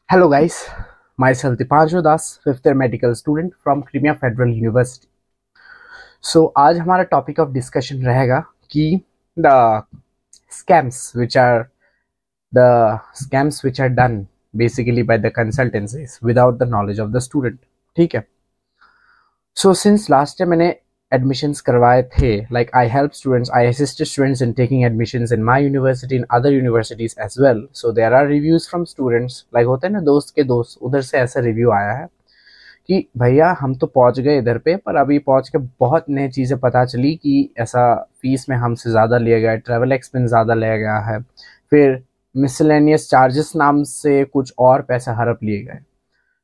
Hello guys, myself Dipanshu Das, fifth year medical student from Crimea Federal University. So आज हमारा topic of discussion रहेगा कि the scams which are the scams which are done basically by the consultancies without the knowledge of the student. ठीक है. So since last time मैंने admissions करवाए थे, like I help students, I assisted students in taking admissions in my university, in other universities as well. So there are reviews from students, like होते हैं ना दोस्त के दोस्त, उधर से ऐसा रिव्यू आया है कि भैया हम तो पहुंच गए इधर पे, पर अभी पहुंच के बहुत नई चीज़ें पता चली कि ऐसा फीस में हमसे ज़्यादा लिया गया है, ट्रैवल एक्सपेंस ज़्यादा लिया गया है, फिर मिसलेनियस चार्जेस नाम से कुछ और पैसे हड़प लिए गए.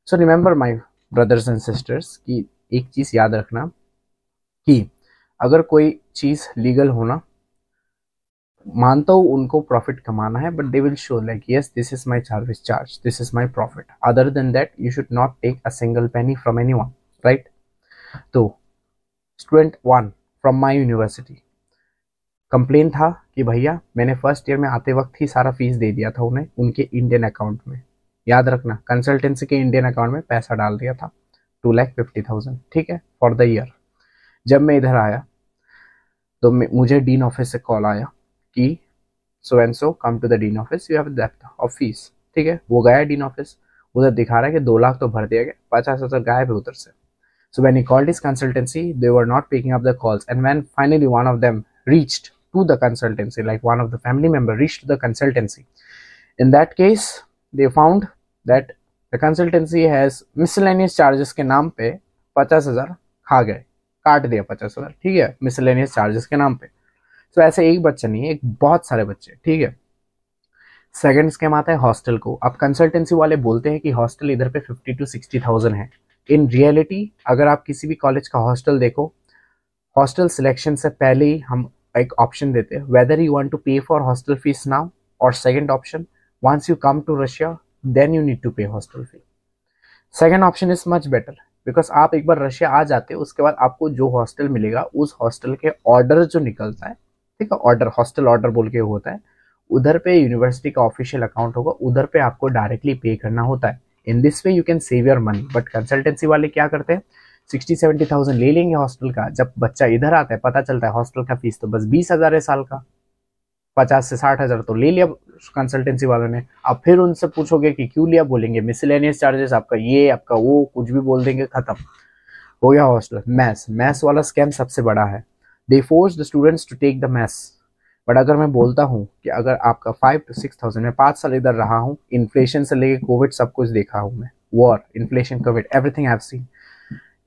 So remember my brothers and sisters कि एक चीज़ याद रखना कि अगर कोई चीज़ लीगल होना, मानता हूँ उनको प्रॉफिट कमाना है, but they will show like yes this is my charge, this is my profit. Other than that you should not take a single penny from anyone, right. तो student one from my university complain था कि भैया मैंने first year में आते वक्त ही सारा fees दे दिया था उन्हें, उनके इंडियन अकाउंट में. याद रखना, कंसल्टेंसी के इंडियन अकाउंट में पैसा डाल दिया था 2,50,000, ठीक है, फॉर द ईयर. जब मैं इधर आया तो मुझे डीन ऑफिस से कॉल आया कि so and so come to the dean office, you have depth of fees. ठीक है, वो गया डीन ऑफिस, उधर दिखा रहा है कि 2 लाख तो भर दिया गया, 50,000 गायब है उधर से. So when he called his consultancy they were not picking up the calls, and when finally one of them reached to the consultancy, like one of the family member reached to the consultancy, in that case they found that the consultancy has miscellaneous charges के नाम पे 50,000 खा गए, काट दिया 50,000. ठीक है, miscellaneous charges के नाम पे. तो ऐसे एक बच्चा नहीं है, एक बहुत सारे बच्चे. ठीक है. सेकंड स्कैम आता है हॉस्टल को. अब कंसल्टेंसी वाले बोलते हैं कि हॉस्टल इधर पे 50 to 60,000 है. इन रियलिटी अगर आप किसी भी कॉलेज का हॉस्टल देखो, हॉस्टल सिलेक्शन से पहले ही हम एक ऑप्शन देते हैं, whether you want to pay for hostel fees now, और second option, once you come to Russia then you need to pay hostel fee. Second option is much better, because आप एक बार Russia आ जाते हो, उसके बाद आपको जो हॉस्टल मिलेगा उस हॉस्टल के ऑर्डर जो निकलता है, ठीक है, ऑर्डर, हॉस्टल ऑर्डर बोल के होता है, उधर पे यूनिवर्सिटी का ऑफिशियल अकाउंट होगा, उधर पे आपको डायरेक्टली पे करना होता है. इन this way you can save your money. But consultancy वाले क्या करते हैं, 60-70,000 ले लेंगे हॉस्टल का. जब बच्चा इधर आता है पता चलता है हॉस्टल का फीस तो बस 20,000 है साल का, 50 से 60,000 तो ले लिया कंसल्टेंसी वालों ने. अब फिर उनसे पूछोगे कि क्यों लिया, बोलेंगे मिसलेनियस चार्जेस, आपका ये आपका वो, कुछ भी बोल देंगे, खत्म हो गया हॉस्टल. मैथ्स वाला स्कैम सबसे बड़ा है. They force the students to take the maths. But अगर मैं बोलता हूँ कि अगर आपका 5 to 6,000, मैं 5 साल इधर रहा हूँ, इन्फ्लेशन से लेके कोविड सब कुछ देखा हूँ मैं, war, inflation, covid, everything I have seen.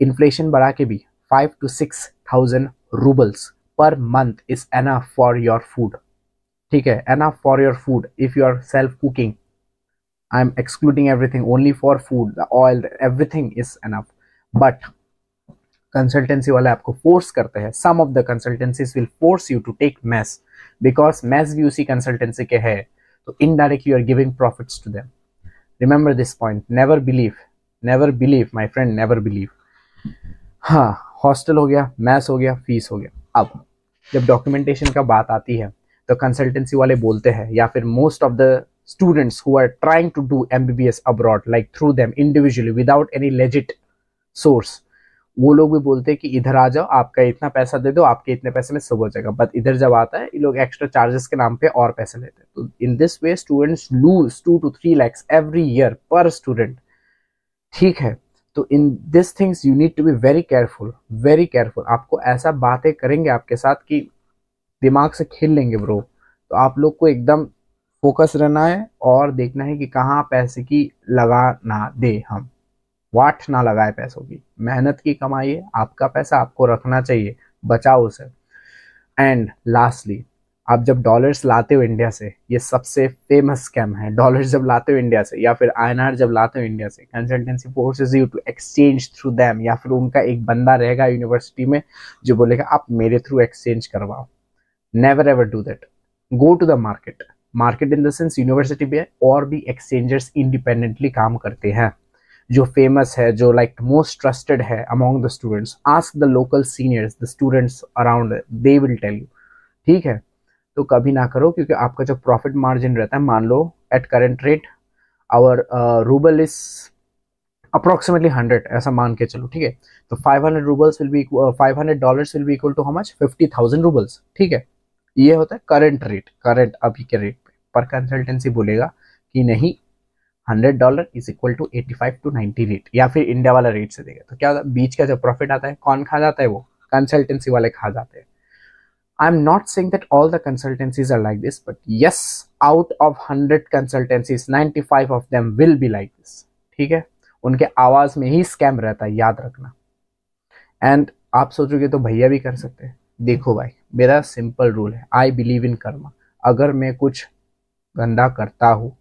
Inflation बढ़ा के भी 5 to 6,000 roubles per month is enough for your food. ठीक है, enough for your food if you are self cooking. I am excluding everything, only for food, the oil, everything is enough. But consultancy वाले आपको force करते हैं. Some of the consultancies will force you to take maths, because maths भी उसी consultancy के है, तो indirectly you are giving profits to them. Remember this point, never believe my friend, never believe. हाँ, हॉस्टल हो गया, मैथ्स हो गया, फीस हो गया. अब जब डॉक्यूमेंटेशन का बात आती है तो कंसल्टेंसी वाले बोलते हैं, या फिर most of the students who are trying to do MBBS abroad, like through them individually without any legit source, वो लोग भी बोलते हैं कि इधर आ जाओ, आपका इतना पैसा दे दो, आपके इतने पैसे में सब हो जाएगा. बट इधर जब आता है ये लोग एक्स्ट्रा चार्जेस के नाम पे और पैसे लेते हैं. तो in this way students lose 2 to 3 lakhs every year per student. ठीक है, तो in this things you need to be very careful, very careful. आपको ऐसा बातें करेंगे आपके साथ कि दिमाग से खेल लेंगे ब्रो. तो आप लोग को एकदम फोकस रहना है और देखना है कि कहाँ पैसे की लगा ना दे, हम वाट ना लगाए पैसों की. मेहनत की कमाई है, आपका पैसा आपको रखना चाहिए, बचाओ उसे. एंड लास्टली, आप जब डॉलर्स लाते हो इंडिया से, ये सबसे फेमस स्कैम है. डॉलर्स जब लाते हो इंडिया से, या फिर INR जब लाते हो इंडिया से, consultancy forces you to exchange through them, या फिर उनका एक बंदा रहेगा यूनिवर्सिटी में जो बोलेगा आप मेरे थ्रू एक्सचेंज करवाओ. Never ever do that. Go to the market in the sense university भी है, और भी एक्सचेंजर्स इंडिपेंडेंटली काम करते हैं जो फेमस है, जो लाइक मोस्ट ट्रस्टेड है among the students. Ask the local seniors, the students around, they will tell you. ठीक है, तो कभी ना करो, क्योंकि आपका जो प्रॉफिट मार्जिन रहता है, मान लो at current rate our rouble is approximately 100, ऐसा मान के चलो, ठीक है। तो 500 roubles will be $500 will be equal to how much, 50,000 roubles, ठीक है। ये होता है करंट रेट, करंट अभी के रेट पे। पर कंसल्टेंसी बोलेगा कि नहीं, $100 is equal to 85 to 90 rate, या फिर इंडिया वाला रेट से देगा। तो क्या होता है, बीच का जो प्रॉफिट आता है कौन खा जाता है, वो कंसल्टेंसी वाले खा जाते हैं। I am not saying that all the consultancies are like this, but yes, out of 100 consultancies 95 of them will be like this, ठीक है। उनके आवाज में ही स्कैम रहता है, याद रखना। एंड आप सोचोगे तो भैया भी कर सकते हैं। देखो भाई, मेरा सिंपल रूल है, आई बिलीव इन कर्मा। अगर मैं कुछ गंदा करता हूँ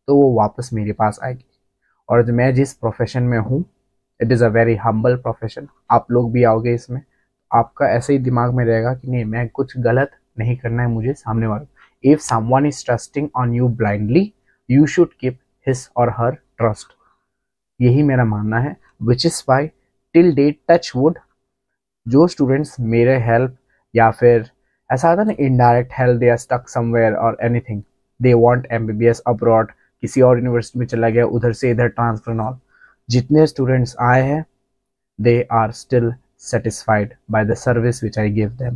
तो वो वापस मेरे पास आएगी। और मैं जिस प्रोफेशन में हूँ, it is a very humble profession. आप लोग भी आओगे इसमें, आपका ऐसे ही दिमाग में रहेगा कि नहीं, मैं कुछ गलत नहीं करना है मुझे सामने वालों। If someone is trusting on you blindly, you should keep his or her trust. यही मेरा मानना है, which is why till date, touch wood, जो स्टूडेंट्स मेरे हेल्प या फिर ऐसा आता है ना indirect help, they are stuck somewhere or anything, they want MBBS abroad, किसी और यूनिवर्सिटी में चला गया, उधर से इधर ट्रांसफर ऑल, जितने स्टूडेंट्स आए हैं, they are still satisfied by the service which I give them.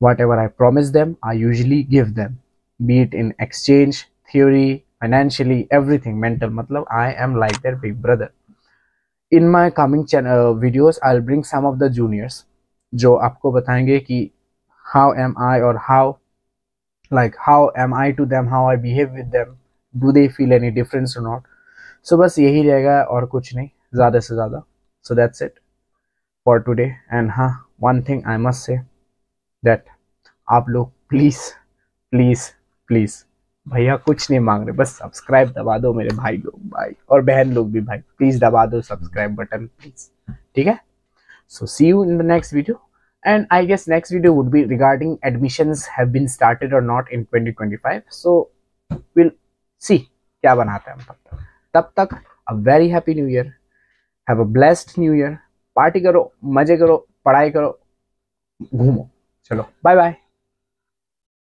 Whatever I promise them, I usually give them, be it in exchange, theory, financially, everything, mental, matlab I am like their big brother. In my coming videos, I'll bring some of the juniors जो आपको बताएंगे कि how am I, or how am I to them, how I behave with them, do they feel any difference or not. So बस यही रहेगा और कुछ नहीं ज़्यादा से ज़्यादा. So that's it for today. And हाँ, one thing I must say that आप लोग प्लीज़ प्लीज़ प्लीज़, भैया कुछ नहीं मांग रहे, बस सब्सक्राइब दबा दो मेरे भाई लोग, भाई और बहन लोग भी, भाई प्लीज़ दबा दो सब्सक्राइब बटन प्लीज़, ठीक है। So see you in the next video, and I guess next video would be regarding admissions have been started or not in 2025. So we'll see क्या बनाते हैं हम तब तक a very happy new year, have a blessed new year, party करो, मजे करो, पढ़ाई करो, घूमो, चलो बाय बाय।